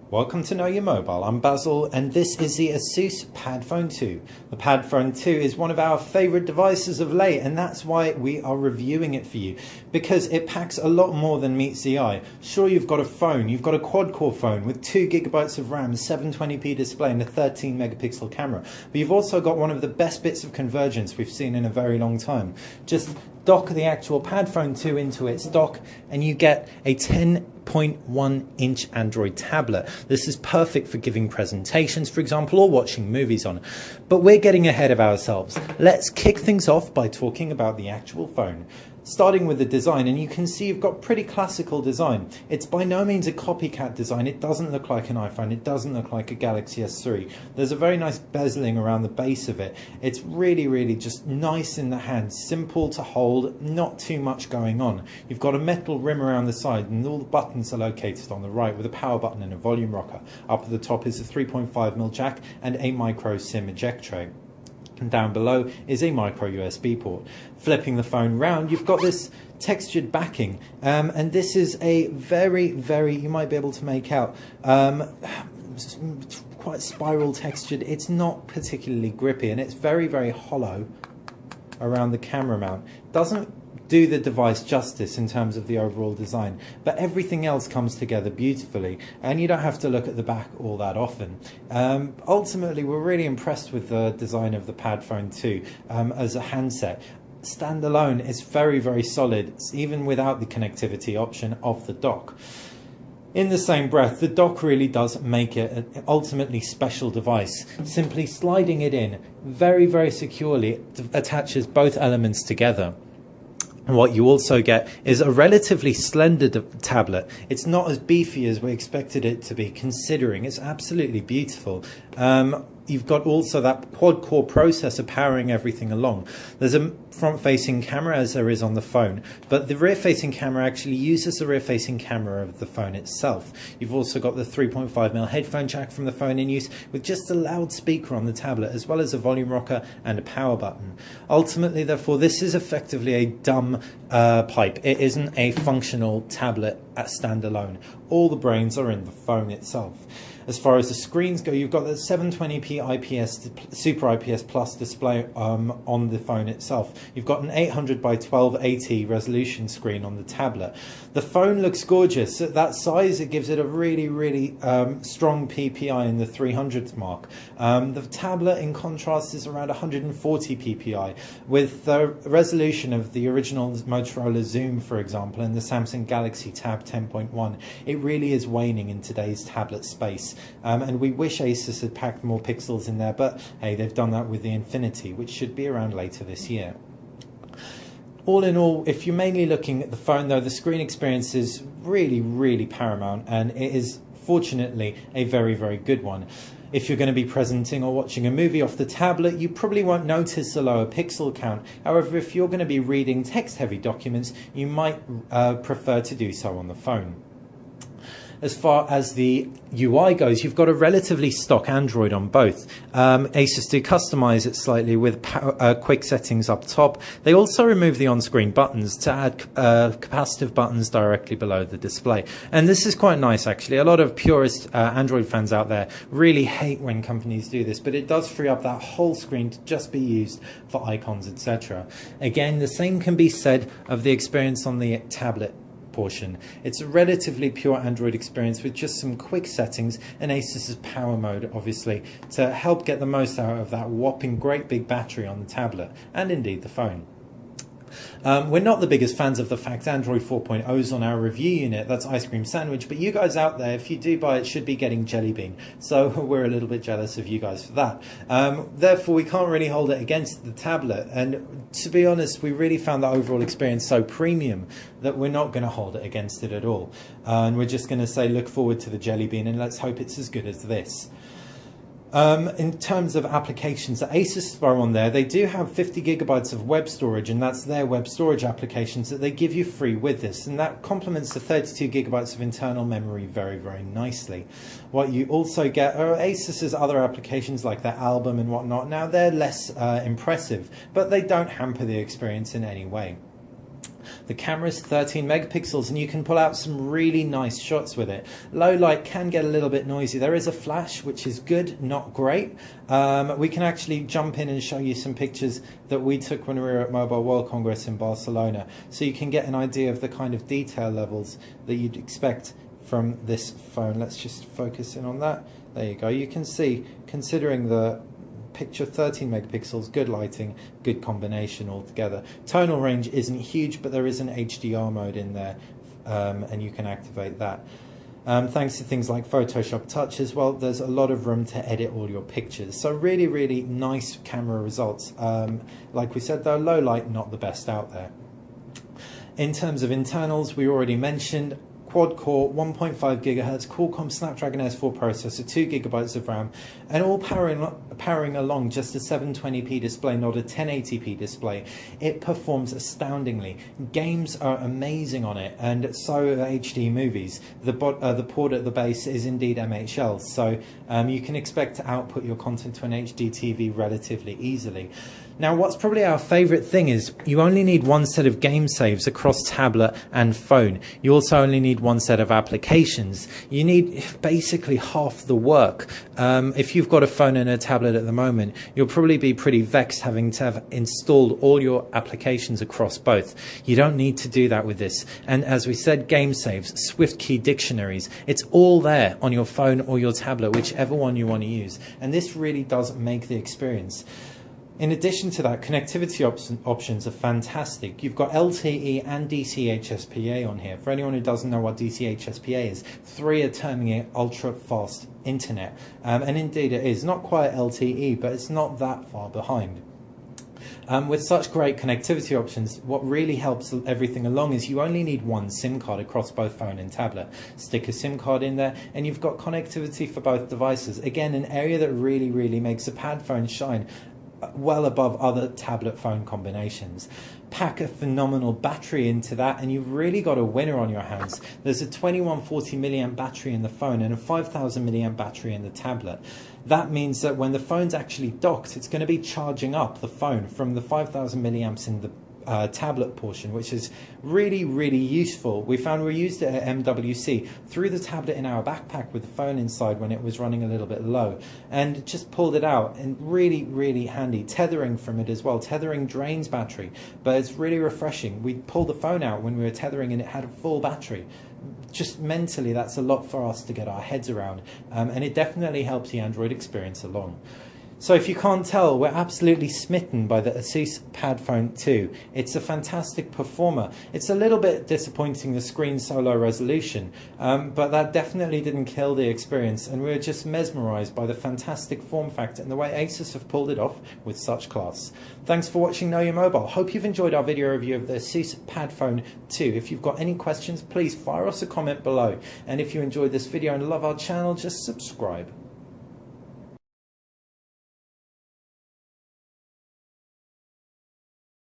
Welcome to Know Your Mobile. I'm Basil and this is the Asus Padfone 2. The Padfone 2 is one of our favourite devices of late, and that's why we are reviewing it for you, because it packs a lot more than meets the eye. Sure, you've got a phone, you've got a quad-core phone with 2GB of RAM, 720p display and a 13 megapixel camera, but you've also got one of the best bits of convergence we've seen in a very long time. Just dock the actual Padfone 2 into its dock and you get a 10.1-inch Android tablet. This is perfect for giving presentations, for example, or watching movies on. But we're getting ahead of ourselves. Let's kick things off by talking about the actual phone. Starting with the design, and you can see you've got pretty classical design. It's by no means a copycat design. It doesn't look like an iPhone. It doesn't look like a Galaxy S3. There's a very nice bezeling around the base of it. It's really just nice in the hand, simple to hold, not too much going on. You've got a metal rim around the side and all the buttons are located on the right with a power button and a volume rocker. Up at the top is a 3.5mm jack and a micro SIM eject tray. And down below is a micro USB port. Flipping the phone round, you've got this textured backing, and this is a very, you might be able to make out, quite spiral textured. It's not particularly grippy, and it's very hollow around the camera mount. Doesn't do the device justice in terms of the overall design, but everything else comes together beautifully and you don't have to look at the back all that often. Ultimately, we're really impressed with the design of the Padfone 2 as a handset. Standalone, it's very solid, even without the connectivity option of the dock. In the same breath, the dock really does make it an ultimately special device. Simply sliding it in very securely, it attaches both elements together. And what you also get is a relatively slender tablet. It's not as beefy as we expected it to be, considering it's absolutely beautiful. You've got also that quad-core processor powering everything along. There's a front-facing camera, as there is on the phone, but the rear-facing camera actually uses the rear-facing camera of the phone itself. You've also got the 3.5mm headphone jack from the phone in use, with just a loudspeaker on the tablet, as well as a volume rocker and a power button. Ultimately, therefore, this is effectively a dumb pipe. It isn't a functional tablet at standalone. All the brains are in the phone itself. As far as the screens go, you've got the 720p IPS, Super IPS Plus display on the phone itself. You've got an 800 by 1280 resolution screen on the tablet. The phone looks gorgeous. At that size, it gives it a really strong PPI in the 300s mark. The tablet, in contrast, is around 140 PPI. With the resolution of the original Motorola Zoom, for example, and the Samsung Galaxy Tab 10.1, it really is waning in today's tablet space. And we wish Asus had packed more pixels in there, but hey, they've done that with the Infinity, which should be around later this year. All in all, if you're mainly looking at the phone, though, the screen experience is really paramount, and it is fortunately a very good one. If you're going to be presenting or watching a movie off the tablet, you probably won't notice a lower pixel count. However, if you're going to be reading text-heavy documents, you might prefer to do so on the phone. As far as the UI goes, you've got a relatively stock Android on both. Asus do customize it slightly with quick settings up top. They also remove the on-screen buttons to add capacitive buttons directly below the display. And this is quite nice, actually. A lot of purist Android fans out there really hate when companies do this, but it does free up that whole screen to just be used for icons, etc. Again, the same can be said of the experience on the tablet portion. It's a relatively pure Android experience with just some quick settings and Asus's power mode, obviously, to help get the most out of that whopping great big battery on the tablet, and indeed the phone. We're not the biggest fans of the fact Android 4.0 is on our review unit. That's Ice Cream Sandwich, but you guys out there, if you do buy it, should be getting Jelly Bean. So we're a little bit jealous of you guys for that. Therefore, we can't really hold it against the tablet. And to be honest, we really found the overall experience so premium that we're not going to hold it against it at all. And we're just going to say look forward to the Jelly Bean and let's hope it's as good as this. In terms of applications that Asus are on there, they do have 50GB of web storage, and that's their web storage applications that they give you free with this, and that complements the 32GB of internal memory very nicely. What you also get are Asus's other applications like their album and whatnot. Now they're less impressive, but they don't hamper the experience in any way. The camera is 13 megapixels and you can pull out some really nice shots with it. Low light can get a little bit noisy. There is a flash, which is good, not great. We can actually jump in and show you some pictures that we took when we were at Mobile World Congress in Barcelona, so you can get an idea of the kind of detail levels that you'd expect from this phone. Let's just focus in on that. There you go. You can see, considering the picture, 13 megapixels, good lighting, good combination altogether. Tonal range isn't huge, but there is an HDR mode in there, and you can activate that. Thanks to things like Photoshop Touch as well, there's a lot of room to edit all your pictures. So really, really nice camera results. Like we said though, low light, not the best out there. In terms of internals, we already mentioned quad-core, 1.5 gigahertz, Qualcomm Snapdragon S4 processor, 2 gigabytes of RAM, and all powering along just a 720p display, not a 1080p display. It performs astoundingly. Games are amazing on it, and so are HD movies. The port at the base is indeed MHL, so you can expect to output your content to an HD TV relatively easily. Now, what's probably our favorite thing is you only need one set of game saves across tablet and phone. You also only need one set of applications. You need basically half the work. If you've got a phone and a tablet at the moment, you'll probably be pretty vexed having to have installed all your applications across both. You don't need to do that with this. And as we said, game saves, Swift key dictionaries, it's all there on your phone or your tablet, whichever one you want to use. And this really does make the experience. In addition to that, connectivity options are fantastic. You've got LTE and DC-HSPA on here. For anyone who doesn't know what DC-HSPA is, 3 are terming it ultra-fast internet. And indeed it is. Not quite LTE, but it's not that far behind. With such great connectivity options, what really helps everything along is you only need one SIM card across both phone and tablet. Stick a SIM card in there and you've got connectivity for both devices. Again, an area that really, really makes a Padfone shine well above other tablet phone combinations. Pack a phenomenal battery into that and you've really got a winner on your hands. There's a 2140 milliamp battery in the phone and a 5000 milliamp battery in the tablet. That means that when the phone's actually docked, it's going to be charging up the phone from the 5000 milliamps in the tablet portion, which is really, really useful. We found we used it at MWC, threw the tablet in our backpack with the phone inside when it was running a little bit low, and just pulled it out, and really, really handy. Tethering from it as well. Tethering drains battery, but it's really refreshing. We pulled the phone out when we were tethering and it had a full battery. Just mentally, that's a lot for us to get our heads around, and it definitely helps the Android experience along. So if you can't tell, we're absolutely smitten by the Asus Padfone 2. It's a fantastic performer. It's a little bit disappointing, the screen's so low resolution, but that definitely didn't kill the experience, and we were just mesmerized by the fantastic form factor and the way Asus have pulled it off with such class. Thanks for watching Know Your Mobile. Hope you've enjoyed our video review of the Asus Padfone 2. If you've got any questions, please fire us a comment below. And if you enjoyed this video and love our channel, just subscribe.